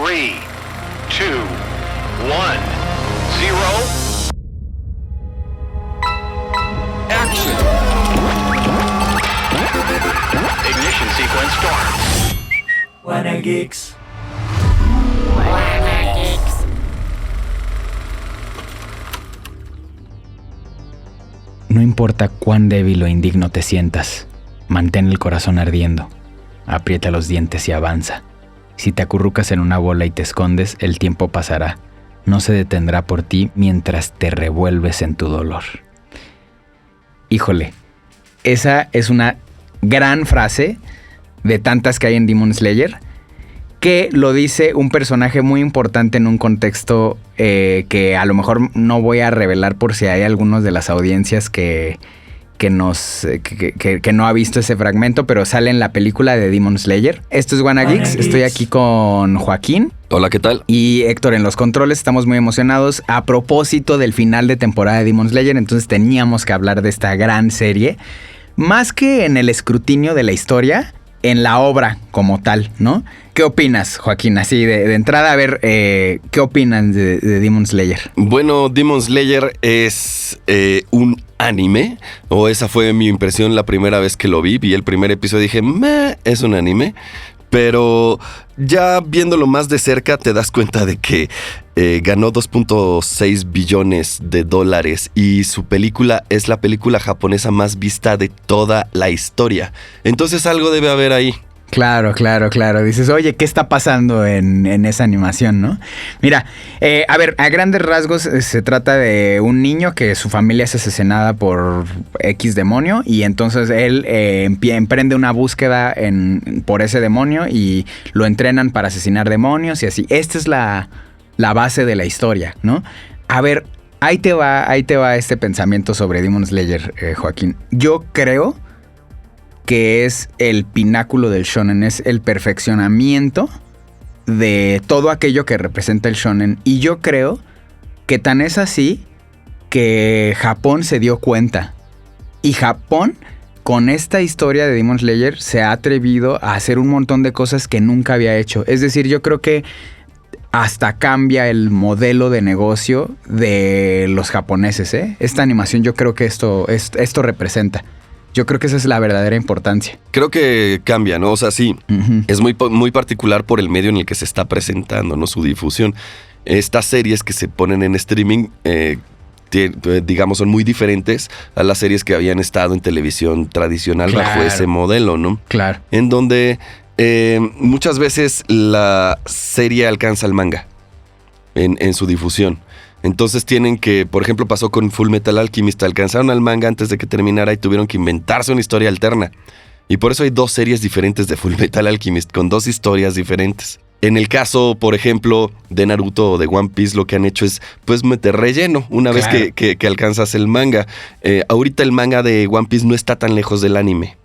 3, 2, 1, 0. Action. Ignition sequence starts. Wanna Geeks. No importa cuán débil o indigno te sientas, mantén el corazón ardiendo, aprieta los dientes y avanza. Si te acurrucas en una bola y te escondes, el tiempo pasará. No se detendrá por ti mientras te revuelves en tu dolor. Híjole, esa es una gran frase de tantas que hay en Demon Slayer, que lo dice un personaje muy importante en un contexto que a lo mejor no voy a revelar por si hay algunos de las audiencias que no ha visto ese fragmento, pero sale en la película de Demon Slayer. Esto es Wanna Geeks. Estoy aquí con Joaquín. Hola, ¿qué tal? Y Héctor en los controles. Estamos muy emocionados a propósito del final de temporada de Demon Slayer, entonces teníamos que hablar de esta gran serie, más que en el escrutinio de la historia, en la obra como tal, ¿no? ¿Qué opinas, Joaquín? Así de entrada, a ver, ¿qué opinan de Demon Slayer? Bueno, Demon Slayer es un anime, o esa fue mi impresión la primera vez que lo vi. Vi el primer episodio y dije, es un anime. Pero ya viéndolo más de cerca te das cuenta de que ganó 2.6 billones de dólares y su película es la película japonesa más vista de toda la historia. Entonces algo debe haber ahí. Claro. Dices, oye, ¿qué está pasando en esa animación, no? Mira, a ver, a grandes rasgos se trata de un niño que su familia es asesinada por X demonio y entonces él emprende una búsqueda por ese demonio y lo entrenan para asesinar demonios y así. Esta es la base de la historia, ¿no? A ver, ahí te va este pensamiento sobre Demon Slayer, Joaquín. Yo creo que es el pináculo del shonen, es el perfeccionamiento de todo aquello que representa el shonen. Y yo creo que tan es así que Japón se dio cuenta. Y Japón, con esta historia de Demon Slayer, se ha atrevido a hacer un montón de cosas que nunca había hecho. Es decir, yo creo que hasta cambia el modelo de negocio de los japoneses, ¿eh? Esta animación yo creo que esto representa. Yo creo que esa es la verdadera importancia. Creo que cambia, ¿no? O sea, sí, es muy particular por el medio en el que se está presentando, ¿no? Su difusión. Estas series que se ponen en streaming, digamos, son muy diferentes a las series que habían estado en televisión tradicional bajo ese modelo, ¿no? Claro. En donde muchas veces la serie alcanza al manga en su difusión. Entonces tienen que, por ejemplo, pasó con Full Metal Alchemist, alcanzaron al manga antes de que terminara y tuvieron que inventarse una historia alterna. Y por eso hay 2 series diferentes de Full Metal Alchemist, con 2 historias diferentes. En el caso, por ejemplo, de Naruto o de One Piece, lo que han hecho es, pues, meter relleno una vez que alcanzas el manga. Ahorita el manga de One Piece no está tan lejos del anime.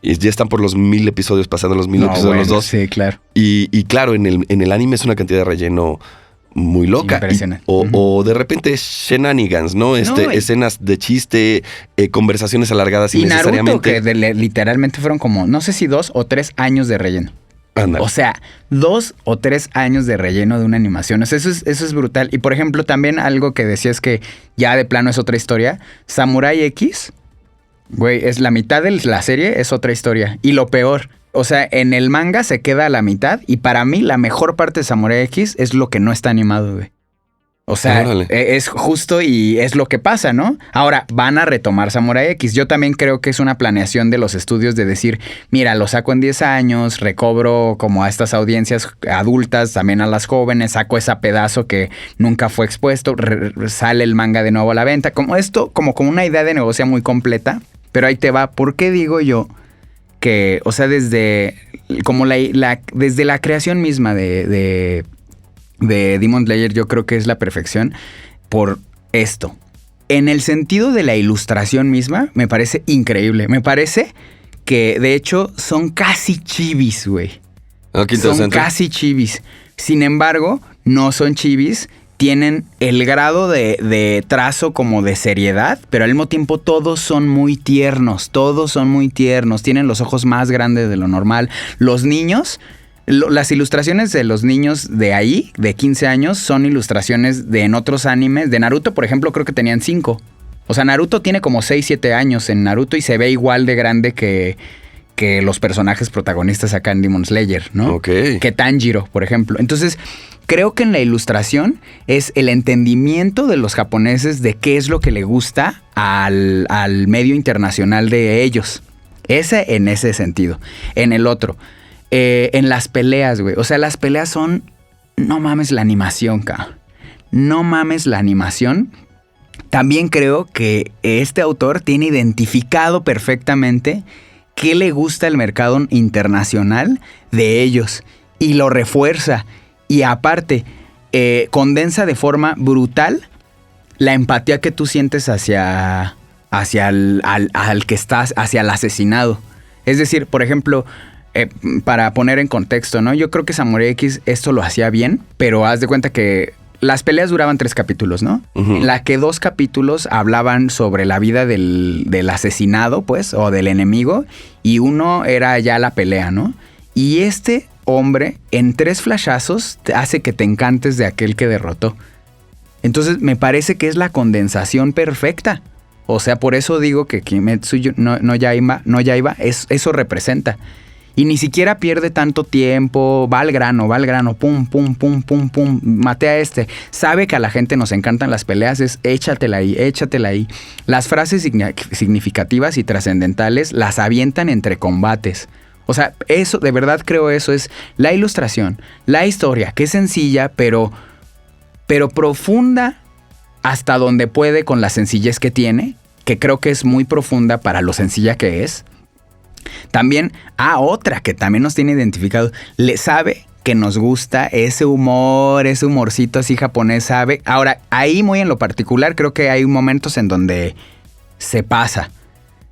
Y ya están por los 1000 episodios, pasando los 1000 episodios los 2. Sí, claro. Y claro, en el anime es una cantidad de relleno muy loca. Impresionante. O de repente shenanigans, ¿no? Escenas de chiste, conversaciones alargadas innecesariamente. Y Naruto, que literalmente fueron como, no sé si 2 o 3 años de relleno. Ándale. O sea, 2 o 3 años de relleno de una animación. O sea, eso es brutal. Y por ejemplo, también algo que decías que ya de plano es otra historia. Samurai X, güey, es la mitad de la serie, es otra historia. Y lo peor, o sea, en el manga se queda a la mitad y para mí la mejor parte de Samurai X es lo que no está animado, güey. O sea, es justo y es lo que pasa, ¿no? Ahora, van a retomar Samurai X. Yo también creo que es una planeación de los estudios de decir, mira, lo saco en 10 años, recobro como a estas audiencias adultas, también a las jóvenes, saco ese pedazo que nunca fue expuesto, sale el manga de nuevo a la venta. Como esto, como una idea de negocio muy completa, pero ahí te va. ¿Por qué digo yo que, o sea, desde la creación misma de Demon Slayer, yo creo que es la perfección por esto? En el sentido de la ilustración misma, me parece increíble. Me parece que, de hecho, son casi chibis, güey. Oh, qué interesante. Son casi chibis. Sin embargo, no son chibis. Tienen el grado de trazo como de seriedad, pero al mismo tiempo todos son muy tiernos. Tienen los ojos más grandes de lo normal. Los niños, Las ilustraciones de los niños de ahí, de 15 años, son ilustraciones de en otros animes. De Naruto, por ejemplo, creo que tenían 5. O sea, Naruto tiene como 6, 7 años en Naruto y se ve igual de grande que los personajes protagonistas acá en Demon Slayer, ¿no? Ok. Que Tanjiro, por ejemplo. Entonces, creo que en la ilustración es el entendimiento de los japoneses de qué es lo que le gusta al medio internacional de ellos. Ese en ese sentido. En el otro, en las peleas, güey. O sea, las peleas son... No mames la animación, cabrón. No mames la animación. También creo que este autor tiene identificado perfectamente qué le gusta al mercado internacional de ellos y lo refuerza. Y aparte, condensa de forma brutal la empatía que tú sientes hacia al que estás, hacia el asesinado. Es decir, por ejemplo, para poner en contexto, ¿no? Yo creo que Samurai X esto lo hacía bien, pero haz de cuenta que las peleas duraban 3 capítulos, ¿no? Ujú. En la que 2 capítulos hablaban sobre la vida del asesinado, pues, o del enemigo, y uno era ya la pelea, ¿no? Y este hombre, en 3 flashazos, hace que te encantes de aquel que derrotó. Entonces, me parece que es la condensación perfecta. O sea, por eso digo que Kimetsu no Yaiba, eso representa. Y ni siquiera pierde tanto tiempo, va al grano, pum, pum, pum, pum, pum, maté a este. Sabe que a la gente nos encantan las peleas, es échatela ahí. Las frases significativas y trascendentales las avientan entre combates. O sea, eso, de verdad creo eso es la ilustración, la historia, que es sencilla, pero profunda hasta donde puede con la sencillez que tiene, que creo que es muy profunda para lo sencilla que es. También, otra que también nos tiene identificado, le sabe que nos gusta ese humor, ese humorcito así japonés, sabe. Ahora, ahí muy en lo particular creo que hay momentos en donde se pasa.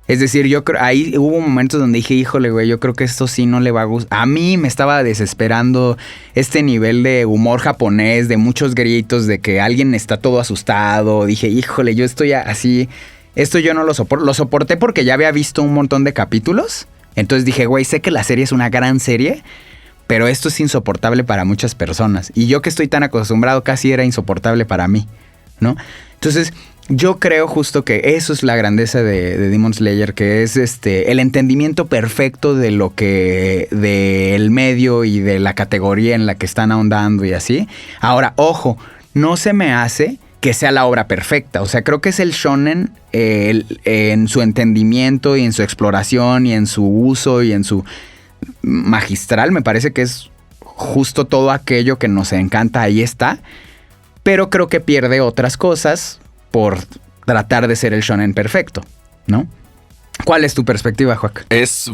Es decir, yo creo, ahí hubo momentos donde dije, híjole, güey, yo creo que esto sí no le va a gustar. A mí me estaba desesperando este nivel de humor japonés, de muchos gritos, de que alguien está todo asustado. Dije, híjole, yo estoy así... Esto yo no lo soporto. Lo soporté porque ya había visto un montón de capítulos. Entonces dije, güey, sé que la serie es una gran serie, pero esto es insoportable para muchas personas. Y yo que estoy tan acostumbrado, casi era insoportable para mí, ¿no? Entonces, yo creo justo que eso es la grandeza de Demon Slayer, que es el entendimiento perfecto de lo que... del medio y de la categoría en la que están ahondando y así. Ahora, ojo, no se me hace que sea la obra perfecta. O sea, creo que es el shonen en su entendimiento y en su exploración y en su uso y en su magistral. Me parece que es justo todo aquello que nos encanta, ahí está. Pero creo que pierde otras cosas por tratar de ser el shonen perfecto, ¿no? ¿Cuál es tu perspectiva, Joaquín?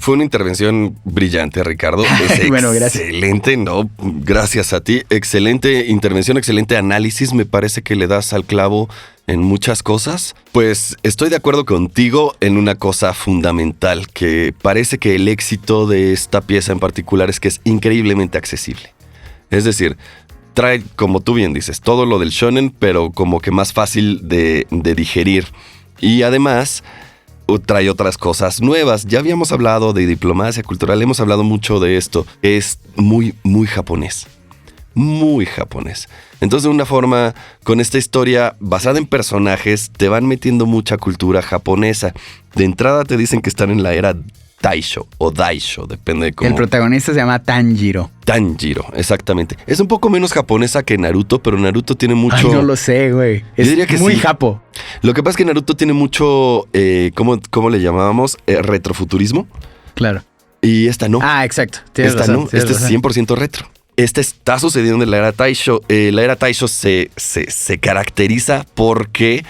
Fue una intervención brillante, Ricardo. Es bueno, gracias. Excelente, no, gracias a ti. Excelente intervención, excelente análisis. Me parece que le das al clavo en muchas cosas. Pues estoy de acuerdo contigo en una cosa fundamental, que parece que el éxito de esta pieza en particular es que es increíblemente accesible. Es decir, trae, como tú bien dices, todo lo del shonen, pero como que más fácil de digerir. Y además... trae otras cosas nuevas. Ya habíamos hablado de diplomacia cultural, hemos hablado mucho de esto. Es muy, muy japonés. Muy japonés. Entonces, de una forma, con esta historia basada en personajes, te van metiendo mucha cultura japonesa. De entrada te dicen que están en la era Taisho o Daisho, depende de cómo... El protagonista se llama Tanjiro. Tanjiro, exactamente. Es un poco menos japonesa que Naruto, pero Naruto tiene mucho... Ay, no lo sé, güey. Es diría que muy sí. japo. Lo que pasa es que Naruto tiene mucho, ¿cómo le llamábamos? Retrofuturismo. Claro. Y esta no. Exacto. Tienes Esta razón, no. tienes Esta es razón. 100% retro. Esta está sucediendo en la era Taisho. La era Taisho se caracteriza porque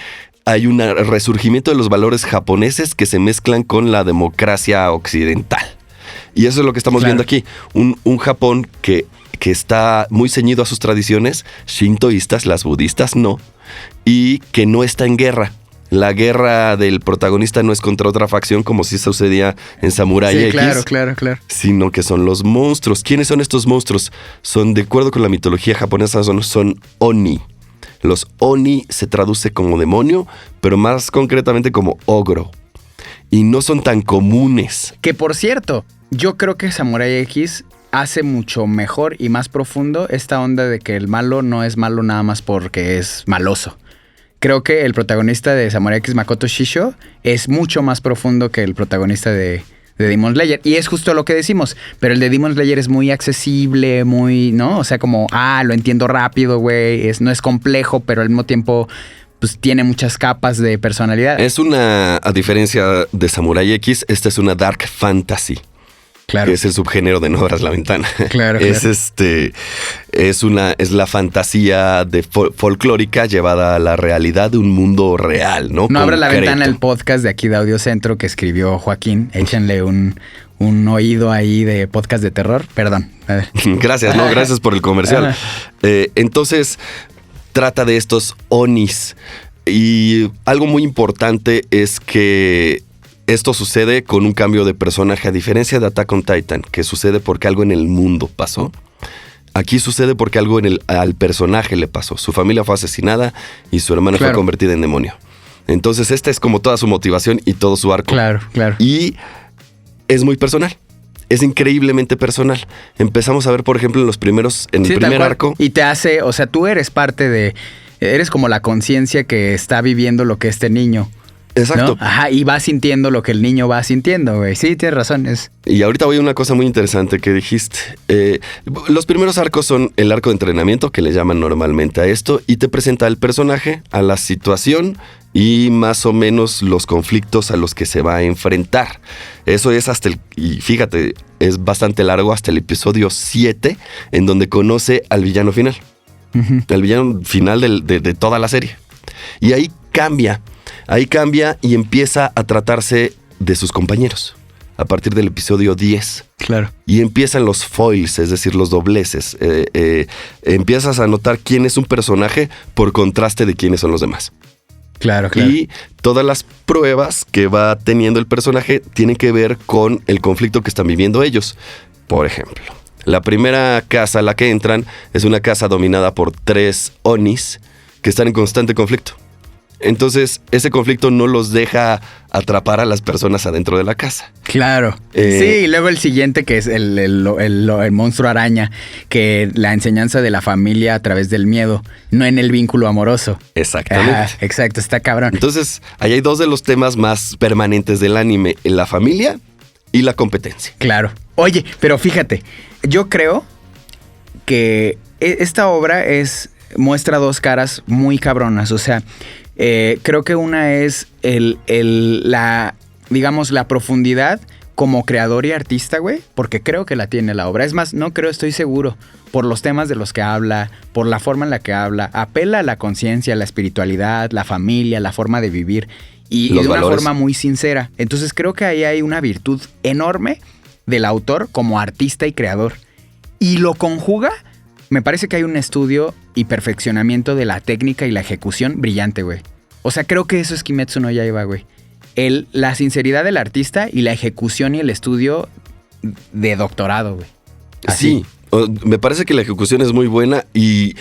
hay un resurgimiento de los valores japoneses que se mezclan con la democracia occidental. Y eso es lo que estamos viendo aquí. Un Japón que está muy ceñido a sus tradiciones shintoístas, las budistas no, y que no está en guerra. La guerra del protagonista no es contra otra facción como si sucedía en Samurai X. Claro. Sino que son los monstruos. ¿Quiénes son estos monstruos? Son, de acuerdo con la mitología japonesa, son Oni. Los Oni se traduce como demonio, pero más concretamente como ogro. Y no son tan comunes. Que por cierto, yo creo que Samurai X hace mucho mejor y más profundo esta onda de que el malo no es malo nada más porque es maloso. Creo que el protagonista de Samurai X, Makoto Shisho, es mucho más profundo que el protagonista de Demon Slayer. Y es justo lo que decimos. Pero el de Demon Slayer es muy accesible, muy, ¿no? O sea, como, lo entiendo rápido, güey. No es complejo, pero al mismo tiempo, pues tiene muchas capas de personalidad. A diferencia de Samurai X, esta es una dark fantasy. Claro. Que es el subgénero de No abras la ventana. Claro. Es la fantasía folclórica llevada a la realidad de un mundo real, ¿no? No abras la Concreto. ventana, el podcast de aquí de Audiocentro que escribió Joaquín. Échenle un oído ahí de podcast de terror. Perdón. A ver. Gracias, ¿no? Gracias por el comercial. Entonces, trata de estos onis. Y algo muy importante es que esto sucede con un cambio de personaje, a diferencia de Attack on Titan, que sucede porque algo en el mundo pasó. Aquí sucede porque algo al personaje le pasó. Su familia fue asesinada y su hermana fue convertida en demonio. Entonces, esta es como toda su motivación y todo su arco. Claro. Y es muy personal. Es increíblemente personal. Empezamos a ver, por ejemplo, en el primer arco. Y te hace, o sea, tú eres eres como la conciencia que está viviendo lo que este niño. Exacto. ¿No? Ajá, y va sintiendo lo que el niño va sintiendo, güey. Sí, tienes razón. Y ahorita voy a una cosa muy interesante que dijiste. Los primeros arcos son el arco de entrenamiento, que le llaman normalmente a esto, y te presenta al personaje, a la situación y más o menos los conflictos a los que se va a enfrentar. Eso es y fíjate, es bastante largo, hasta el episodio 7, en donde conoce al villano final. Uh-huh. El villano final de toda la serie. Y ahí cambia y empieza a tratarse de sus compañeros a partir del episodio 10. Claro. Y empiezan los foils, es decir, los dobleces. Empiezas a notar quién es un personaje por contraste de quiénes son los demás. Claro. Y todas las pruebas que va teniendo el personaje tienen que ver con el conflicto que están viviendo ellos. Por ejemplo, la primera casa a la que entran es una casa dominada por 3 onis que están en constante conflicto. Entonces, ese conflicto no los deja atrapar a las personas adentro de la casa. Claro. Sí, y luego el siguiente, que es el monstruo araña, que la enseñanza de la familia a través del miedo, no en el vínculo amoroso. Exactamente. Exacto, está cabrón. Entonces, ahí hay 2 de los temas más permanentes del anime: la familia y la competencia. Claro. Oye, pero fíjate, yo creo que esta obra muestra 2 caras muy cabronas. O sea, creo que una es la profundidad como creador y artista, güey, porque creo que la tiene la obra. Es más, estoy seguro, por los temas de los que habla, por la forma en la que habla, apela a la conciencia, la espiritualidad, la familia, la forma de vivir y de una forma muy sincera. Entonces creo que ahí hay una virtud enorme del autor como artista y creador. Y lo conjuga. Me parece que hay un estudio y perfeccionamiento de la técnica y la ejecución brillante, güey. O sea, creo que eso es Kimetsu no Yaiba, güey. La sinceridad del artista y la ejecución y el estudio de doctorado, güey. Así. Sí, me parece que la ejecución es muy buena y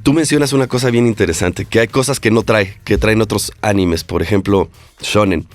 tú mencionas una cosa bien interesante, que hay cosas que que traen otros animes, por ejemplo, shonen.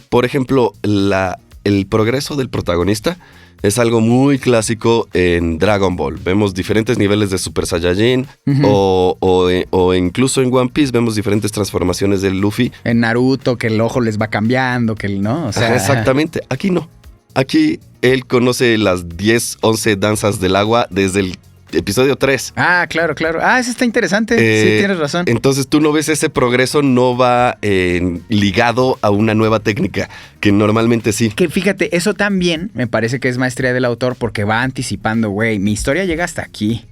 Por ejemplo, el progreso del protagonista es algo muy clásico en Dragon Ball. Vemos diferentes niveles de Super Saiyajin, uh-huh. o incluso en One Piece vemos diferentes transformaciones del Luffy. En Naruto, que el ojo les va cambiando, ¿no? O sea, exactamente. Aquí no. Aquí él conoce las 10, 11 danzas del agua desde el episodio 3. Ah, claro. Eso está interesante. Sí, tienes razón. Entonces tú no ves ese progreso, no va ligado a una nueva técnica, que normalmente sí. Que fíjate, eso también me parece que es maestría del autor porque va anticipando, güey, mi historia llega hasta aquí.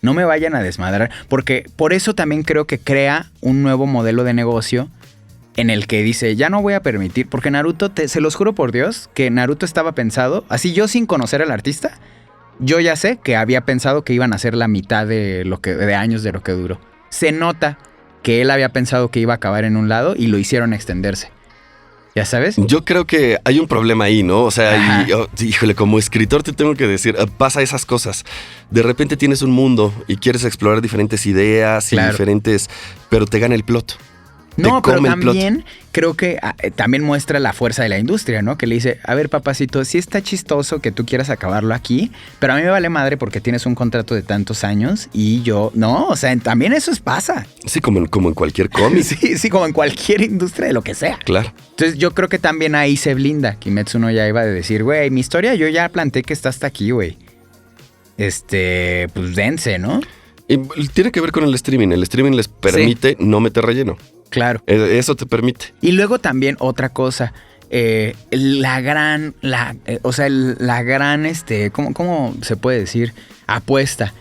No me vayan a desmadrar. Porque por eso también creo que crea un nuevo modelo de negocio en el que dice, ya no voy a permitir, porque Naruto, se los juro por Dios, que Naruto estaba pensado, así yo sin conocer al artista, yo ya sé que había pensado que iban a ser la mitad de años de lo que duró. Se nota que él había pensado que iba a acabar en un lado y lo hicieron extenderse. ¿Ya sabes? Yo creo que hay un problema ahí, ¿no? O sea, híjole, como escritor te tengo que decir, pasa esas cosas. De repente tienes un mundo y quieres explorar diferentes ideas y diferentes, pero te gana el plot. No, pero come el plot. también creo que también muestra la fuerza de la industria, ¿no? Que le dice, a ver, papacito, sí está chistoso que tú quieras acabarlo aquí, pero a mí me vale madre porque tienes un contrato de tantos años y yo, no, o sea, también eso pasa. Sí, como en cualquier cómic. Sí, como en cualquier industria de lo que sea. Claro. Entonces yo creo que también ahí se blinda Kimetsu no Yaiba de decir, güey, mi historia yo ya planteé que está hasta aquí, güey. Pues dense, ¿no? Y tiene que ver con el streaming. El streaming les permite no meter relleno. Claro. Eso te permite. Y luego también otra cosa, la gran, ¿cómo se puede decir? Apuesta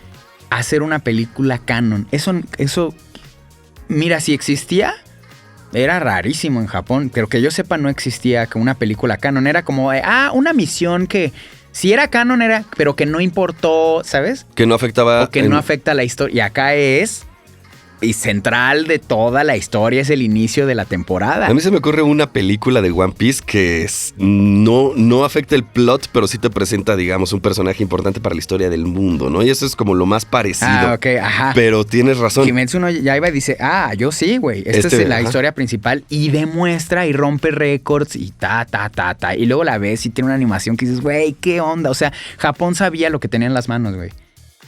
a hacer una película canon. Eso, mira, si existía, era rarísimo en Japón, pero que yo sepa no existía que una película canon. Era como, una misión que si era canon era, pero que no importó, ¿sabes? Que no afectaba. O que no afecta la historia. Y acá es... Y central de toda la historia es el inicio de la temporada. A mí se me ocurre una película de One Piece que no afecta el plot, pero sí te presenta, digamos, un personaje importante para la historia del mundo, ¿no? Y eso es como lo más parecido. Ok, ajá. Pero tienes razón. Kimetsu no Yaiba dice, yo sí, güey. Esta es la historia principal y demuestra y rompe récords y Y luego la ves y tiene una animación que dices, güey, ¿qué onda? O sea, Japón sabía lo que tenía en las manos, güey.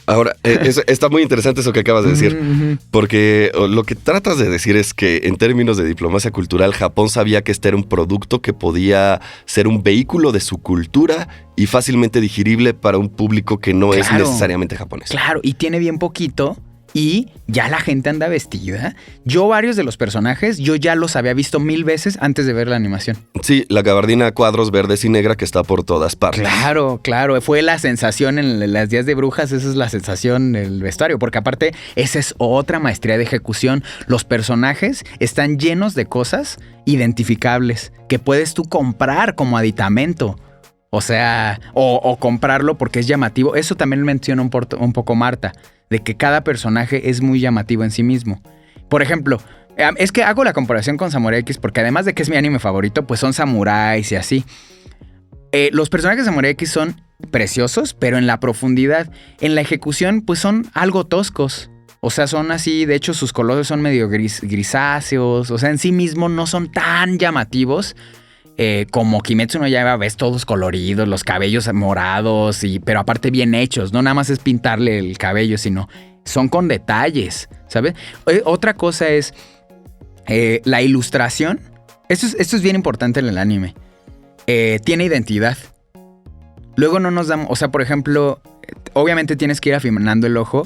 Ahora, está muy interesante eso que acabas de decir, porque lo que tratas de decir es que en términos de diplomacia cultural, Japón sabía que este era un producto que podía ser un vehículo de su cultura y fácilmente digerible para un público que no es necesariamente japonés. Claro, y tiene bien poquito y ya la gente anda vestida. Yo varios de los personajes, yo ya los había visto 1000 veces antes de ver la animación. Sí, la gabardina a cuadros verdes y negra que está por todas partes. Claro. Fue la sensación en las Días de Brujas, esa es la sensación del vestuario, porque aparte esa es otra maestría de ejecución. Los personajes están llenos de cosas identificables que puedes tú comprar como aditamento. O sea, o comprarlo porque es llamativo. Eso también menciona un poco Marta, de que cada personaje es muy llamativo en sí mismo. Por ejemplo, es que hago la comparación con Samurai X porque además de que es mi anime favorito, pues son samuráis y así. Los personajes de Samurai X son preciosos, pero en la profundidad, en la ejecución, pues son algo toscos. O sea, son así, de hecho sus colores son medio grisáceos, o sea, en sí mismo no son tan llamativos. Como Kimetsu no Yaiba, ves todos coloridos, los cabellos morados, pero aparte bien hechos. No nada más es pintarle el cabello, sino son con detalles, ¿sabes? Otra cosa es la ilustración. Esto es bien importante en el anime. Tiene identidad. Luego no nos damos... O sea, por ejemplo, obviamente tienes que ir afinando el ojo,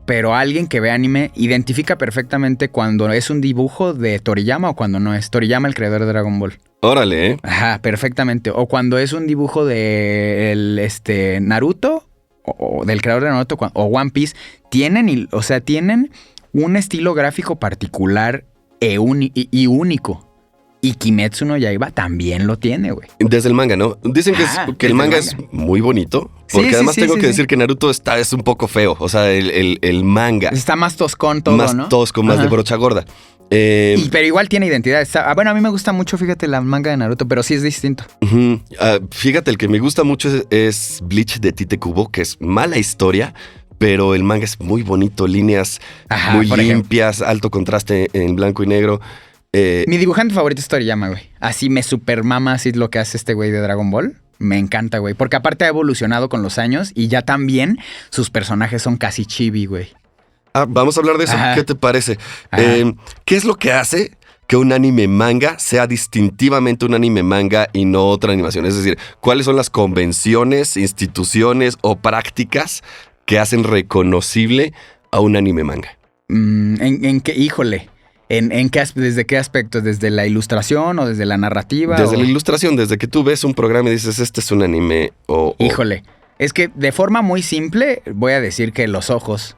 pero alguien que ve anime identifica perfectamente cuando es un dibujo de Toriyama o cuando no es. Toriyama, el creador de Dragon Ball. Órale, ¿eh? Ajá, perfectamente. O cuando es un dibujo de Naruto, o del creador de Naruto, o One Piece, tienen un estilo gráfico particular y único. Y Kimetsu no Yaiba también lo tiene, güey. Desde el manga, ¿no? Dicen que el manga es muy bonito. Porque Sí, además sí, tengo sí, que sí. decir que Naruto es un poco feo. O sea, el manga. Está más toscón todo, más ¿no? tosco, más de brocha gorda. Pero igual tiene identidad. Bueno, a mí me gusta mucho, fíjate, la manga de Naruto, pero sí es distinto. Fíjate, el que me gusta mucho es Bleach de Tite Kubo, que es mala historia, pero el manga es muy bonito, líneas muy limpias, alto contraste en blanco y negro. Mi dibujante favorito es Toriyama, güey. Así me supermama así lo que hace este güey de Dragon Ball. Me encanta, güey. Porque aparte ha evolucionado con los años y ya también sus personajes son casi chibi, güey. Vamos a hablar de eso. Ajá. ¿Qué te parece? Ajá. ¿Qué es lo que hace que un anime manga sea distintivamente un anime manga y no otra animación? Es decir, ¿cuáles son las convenciones, instituciones o prácticas que hacen reconocible a un anime manga? ¿En qué? Híjole. ¿Desde qué aspecto? ¿Desde la ilustración o desde la narrativa? Desde la ilustración, desde que tú ves un programa y dices, este es un anime Híjole. Es que de forma muy simple voy a decir que los ojos.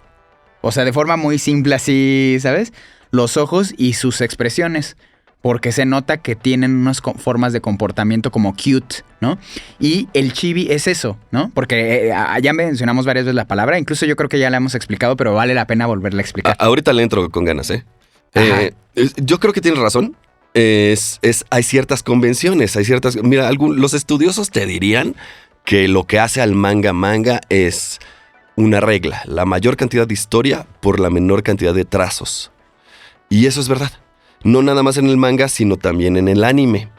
O sea, de forma muy simple así, ¿sabes? Los ojos y sus expresiones. Porque se nota que tienen unas formas de comportamiento como cute, ¿no? Y el chibi es eso, ¿no? Porque ya mencionamos varias veces la palabra. Incluso yo creo que ya la hemos explicado, pero vale la pena volverla a explicar. Ahorita le entro con ganas, ¿eh? Yo creo que tienes razón. Hay ciertas convenciones, Mira, los estudiosos te dirían que lo que hace al manga es una regla. La mayor cantidad de historia por la menor cantidad de trazos. Y eso es verdad. no nada más en el manga, sino también en el anime.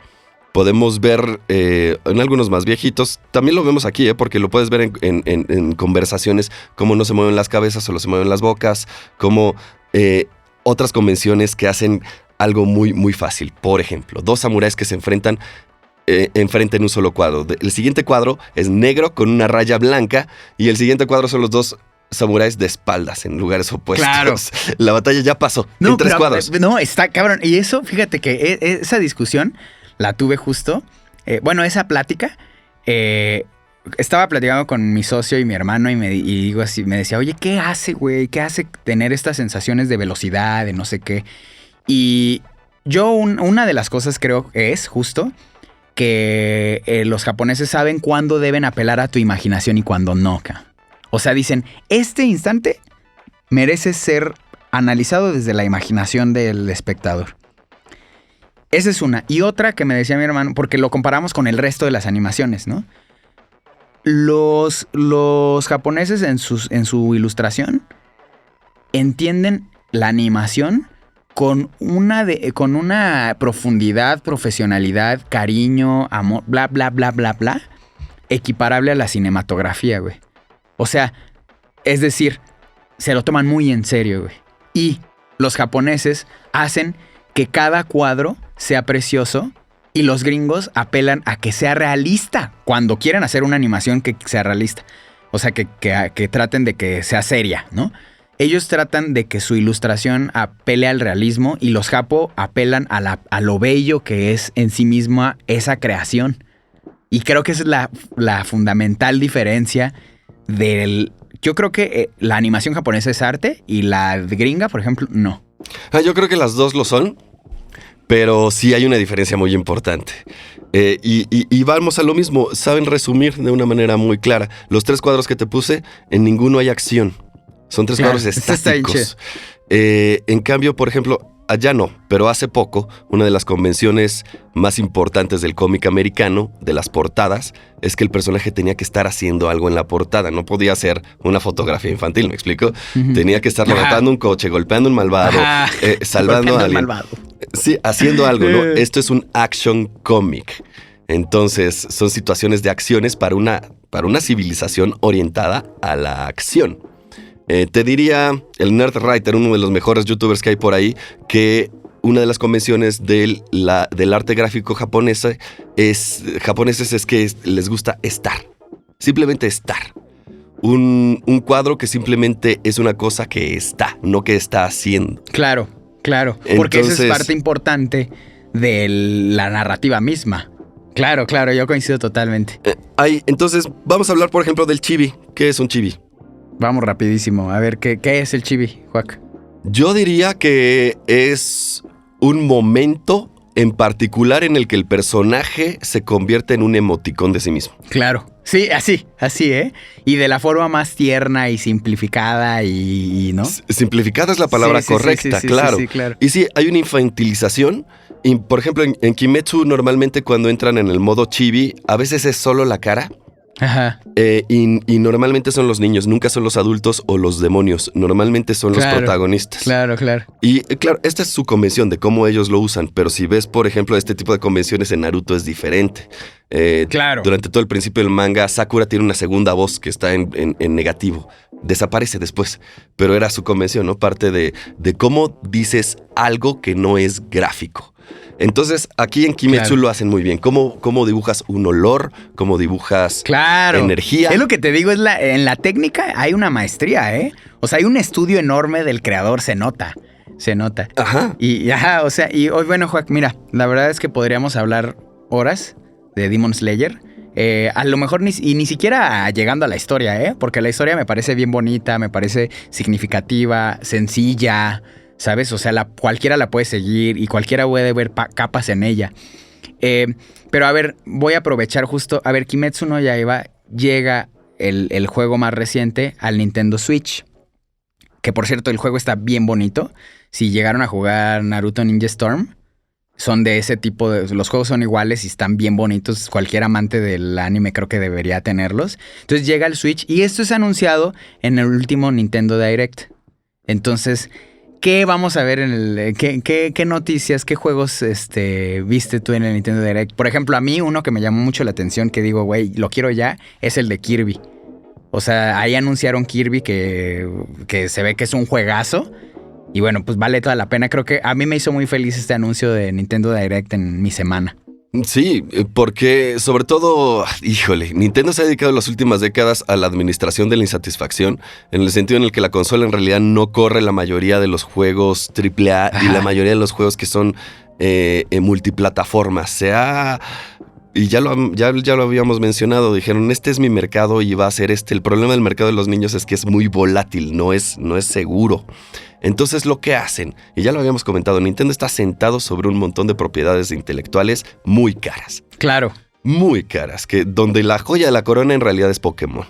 Podemos ver en algunos más viejitos, también lo vemos aquí, porque lo puedes ver en conversaciones, cómo no se mueven las cabezas, solo se mueven las bocas, cómo otras convenciones que hacen algo muy, muy fácil. Por ejemplo, 2 samuráis que se enfrentan en un solo cuadro. El siguiente cuadro es negro con una raya blanca y el siguiente cuadro son los 2 samuráis de espaldas en lugares opuestos. Claro. La batalla ya pasó en 3 cuadros. No, está cabrón. Y eso, fíjate que esa discusión la tuve justo. Esa plática. Estaba platicando con mi socio y mi hermano y digo así, me decía, oye, ¿qué hace, güey? ¿Qué hace tener estas sensaciones de velocidad, de no sé qué? Y yo una de las cosas creo es justo que los japoneses saben cuándo deben apelar a tu imaginación y cuándo no. O sea, dicen, este instante merece ser analizado desde la imaginación del espectador. Esa es una. Y otra que me decía mi hermano, porque lo comparamos con el resto de las animaciones, ¿no? Los japoneses en su ilustración entienden la animación con una profundidad, profesionalidad, cariño, amor, bla, bla, bla, bla, bla, equiparable a la cinematografía, güey. O sea, es decir, se lo toman muy en serio, güey. Y los japoneses hacen que cada cuadro sea precioso y los gringos apelan a que sea realista cuando quieren hacer una animación que sea realista. O sea, que traten de que sea seria, ¿no? Ellos tratan de que su ilustración apele al realismo y los japo apelan a lo bello que es en sí misma esa creación. Y creo que esa es la fundamental diferencia del... Yo creo que la animación japonesa es arte y la gringa, por ejemplo, no. Yo creo que las dos lo son, pero sí hay una diferencia muy importante. Y vamos a lo mismo, saben resumir de una manera muy clara. Los 3 cuadros que te puse, en ninguno hay acción. Son 3 cuadros estáticos. En cambio, por ejemplo, allá no, pero hace poco, una de las convenciones más importantes del cómic americano, de las portadas, es que el personaje tenía que estar haciendo algo en la portada. No podía ser una fotografía infantil, ¿me explico? Tenía que estar levantando un coche, golpeando a un malvado, salvando a alguien. Sí, haciendo algo, ¿no? Esto es un action comic. Entonces, son situaciones de acciones para una civilización orientada a la acción. Te diría, el Nerdwriter, uno de los mejores youtubers que hay por ahí, que una de las convenciones del arte gráfico japoneses es que les gusta estar. Simplemente estar. Un cuadro que simplemente es una cosa que está, no que está haciendo. Claro. Porque esa es parte importante de la narrativa misma. Claro, yo coincido totalmente. Entonces, vamos a hablar, por ejemplo, del chibi. ¿Qué es un chibi? Vamos rapidísimo. A ver, ¿qué es el chibi, Juac? Yo diría que es un momento en particular en el que el personaje se convierte en un emoticón de sí mismo. Claro. Sí, así, ¿eh? Y de la forma más tierna y simplificada y ¿no? Simplificada es la palabra correcta, claro. Sí, claro. Y sí, hay una infantilización. Y, por ejemplo, en Kimetsu normalmente cuando entran en el modo chibi, a veces es solo la cara. Ajá. Y normalmente son los niños, nunca son los adultos o los demonios. Normalmente son los protagonistas. Claro. Y claro, esta es su convención de cómo ellos lo usan. Pero si ves, por ejemplo, este tipo de convenciones en Naruto es diferente. Claro. Durante todo el principio del manga, Sakura tiene una segunda voz que está en negativo. Desaparece después. Pero era su convención, ¿no? Parte de cómo dices algo que no es gráfico. Entonces, aquí en Kimetsu lo hacen muy bien. ¿Cómo dibujas un olor? ¿Cómo dibujas energía? Es lo que te digo, en la técnica hay una maestría, ¿eh? O sea, hay un estudio enorme del creador, se nota. Ajá. Y hoy, bueno, Joaquín, mira, la verdad es que podríamos hablar horas de Demon Slayer. A lo mejor ni siquiera llegando a la historia, ¿eh? Porque la historia me parece bien bonita, me parece significativa, sencilla, ¿sabes? O sea, cualquiera la puede seguir y cualquiera puede ver capas en ella. Pero a ver, voy a aprovechar justo. A ver, Kimetsu no Yaiba llega el juego más reciente al Nintendo Switch. Que por cierto, el juego está bien bonito. Si llegaron a jugar Naruto Ninja Storm, son de ese tipo de... Los juegos son iguales y están bien bonitos. Cualquier amante del anime creo que debería tenerlos. Entonces llega el Switch y esto es anunciado en el último Nintendo Direct. Entonces... ¿Qué vamos a ver en el... ¿Qué noticias, qué juegos viste tú en el Nintendo Direct? Por ejemplo, a mí uno que me llamó mucho la atención, que digo, güey, lo quiero ya, es el de Kirby. O sea, ahí anunciaron Kirby que se ve que es un juegazo. Y bueno, pues vale toda la pena. Creo que a mí me hizo muy feliz este anuncio de Nintendo Direct en mi semana. Sí, porque sobre todo, híjole, Nintendo se ha dedicado en las últimas décadas a la administración de la insatisfacción, en el sentido en el que la consola en realidad no corre la mayoría de los juegos AAA y la mayoría de los juegos que son multiplataformas. Y ya lo habíamos mencionado, dijeron, este es mi mercado y va a ser este. El problema del mercado de los niños es que es muy volátil, no es seguro. Entonces lo que hacen, y ya lo habíamos comentado, Nintendo está sentado sobre un montón de propiedades intelectuales muy caras. Claro. Muy caras, donde la joya de la corona en realidad es Pokémon.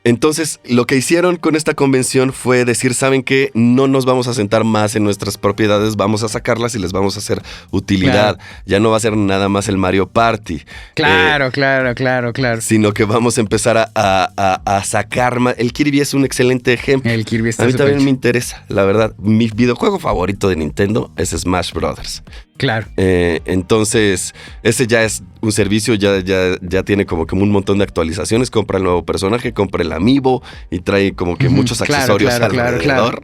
Entonces, lo que hicieron con esta convención fue decir, ¿saben qué? No nos vamos a sentar más en nuestras propiedades, vamos a sacarlas y les vamos a hacer utilidad. Claro. Ya no va a ser nada más el Mario Party. Claro. Sino que vamos a empezar a sacar más. El Kirby es un excelente ejemplo. El Kirby está a mí también me interesa, la verdad. Mi videojuego favorito de Nintendo es Smash Brothers. Claro. Entonces, ese ya es un servicio, ya tiene como que un montón de actualizaciones. Compra el nuevo personaje, compra el amiibo y trae como que muchos accesorios alrededor.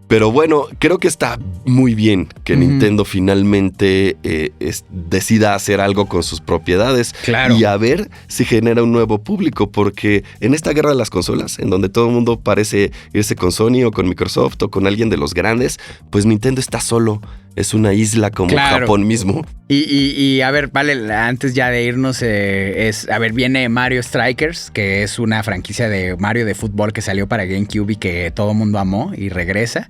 Pero bueno, creo que está muy bien que Nintendo finalmente decida hacer algo con sus propiedades. Claro. Y a ver si genera un nuevo público, porque en esta guerra de las consolas, en donde todo el mundo parece irse con Sony o con Microsoft o con alguien de los grandes, pues Nintendo está solo. Es una isla como Japón mismo. Y a ver, vale, antes ya de irnos, viene Mario Strikers, que es una franquicia de Mario de fútbol que salió para GameCube y que todo el mundo amó y regresa.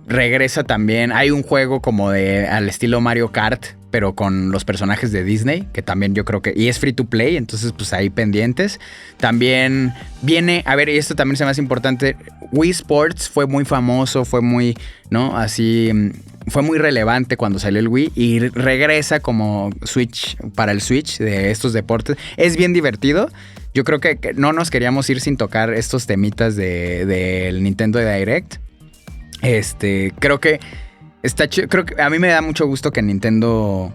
Regresa también, hay un juego como al estilo Mario Kart, pero con los personajes de Disney, que también yo creo que... Y es free to play, entonces pues ahí pendientes. También viene... A ver, y esto también se me hace importante. Wii Sports fue muy famoso, fue muy... ¿no? Así... Fue muy relevante cuando salió el Wii y regresa como Switch para el Switch de estos deportes. Es bien divertido. Yo creo que no nos queríamos ir sin tocar estos temitas del Nintendo Direct. Creo que está chido. Creo que a mí me da mucho gusto que Nintendo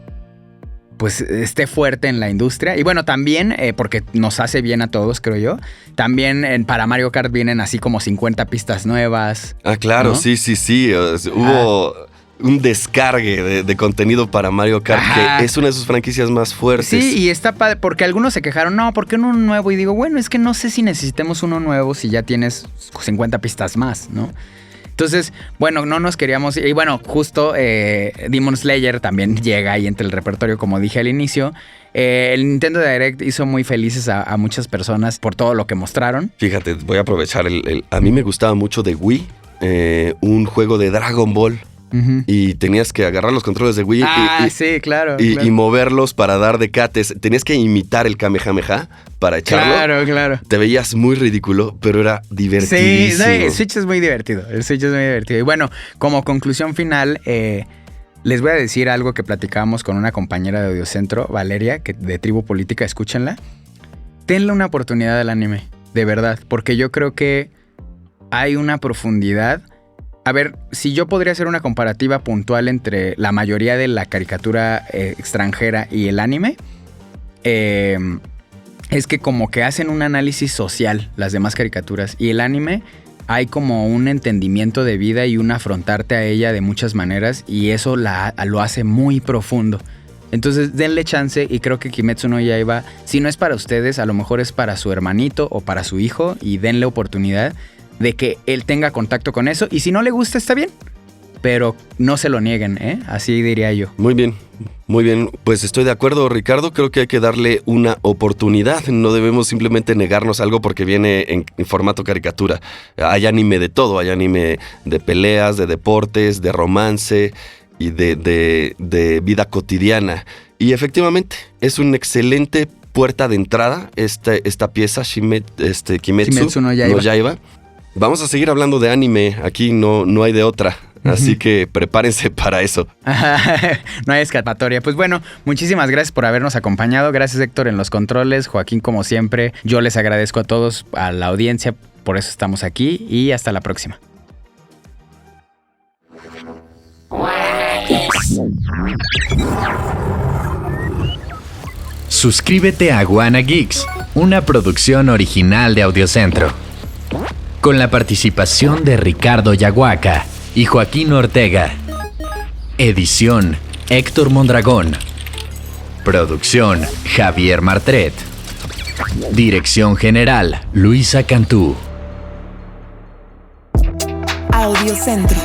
pues esté fuerte en la industria. Y bueno, también, porque nos hace bien a todos, creo yo. También para Mario Kart vienen así como 50 pistas nuevas. Ah, claro, ¿no? Sí. Hubo un descargue de contenido para Mario Kart, que es una de sus franquicias más fuertes. Sí, y está padre, porque algunos se quejaron, no, ¿por qué uno nuevo? Y digo, bueno, es que no sé si necesitemos uno nuevo si ya tienes 50 pistas más, ¿no? Entonces, bueno, no nos queríamos... Y bueno, justo Demon Slayer también llega ahí entre el repertorio, como dije al inicio. El Nintendo Direct hizo muy felices a muchas personas por todo lo que mostraron. Fíjate, voy a aprovechar a mí me gustaba mucho de Wii, un juego de Dragon Ball. Uh-huh. Y tenías que agarrar los controles de Wii sí, claro, y moverlos para dar decates. Tenías que imitar el Kamehameha para echarlo. Claro. Te veías muy ridículo, pero era divertidísimo. Sí, el Switch es muy divertido. Y bueno, como conclusión final, les voy a decir algo que platicábamos con una compañera de Audiocentro, Valeria, de Tribu Política, escúchenla. Denle una oportunidad al anime, de verdad, porque yo creo que hay una profundidad. A ver, si yo podría hacer una comparativa puntual entre la mayoría de la caricatura extranjera y el anime, es que como que hacen un análisis social las demás caricaturas, y el anime hay como un entendimiento de vida y un afrontarte a ella de muchas maneras, y eso lo hace muy profundo. Entonces denle chance, y creo que Kimetsu no Yaiba, si no es para ustedes, a lo mejor es para su hermanito o para su hijo, y denle oportunidad de que él tenga contacto con eso, y si no le gusta está bien, pero no se lo nieguen, así diría yo. Muy bien, pues estoy de acuerdo, Ricardo, creo que hay que darle una oportunidad, no debemos simplemente negarnos algo porque viene en formato caricatura. Hay anime de todo, hay anime de peleas, de deportes, de romance y de vida cotidiana, y efectivamente es un excelente puerta de entrada esta pieza, Kimetsu no Yaiba. Vamos a seguir hablando de anime, aquí no hay de otra. Así que prepárense para eso. No hay escapatoria. Pues bueno, muchísimas gracias por habernos acompañado. Gracias, Héctor, en los controles. Joaquín, como siempre. Yo les agradezco a todos, a la audiencia. Por eso estamos aquí y hasta la próxima. Suscríbete a Wanna Geeks, una producción original de Audiocentro. Con la participación de Ricardo Yaguaca y Joaquín Ortega. Edición: Héctor Mondragón. Producción: Javier Martret. Dirección general: Luisa Cantú. Audiocentro.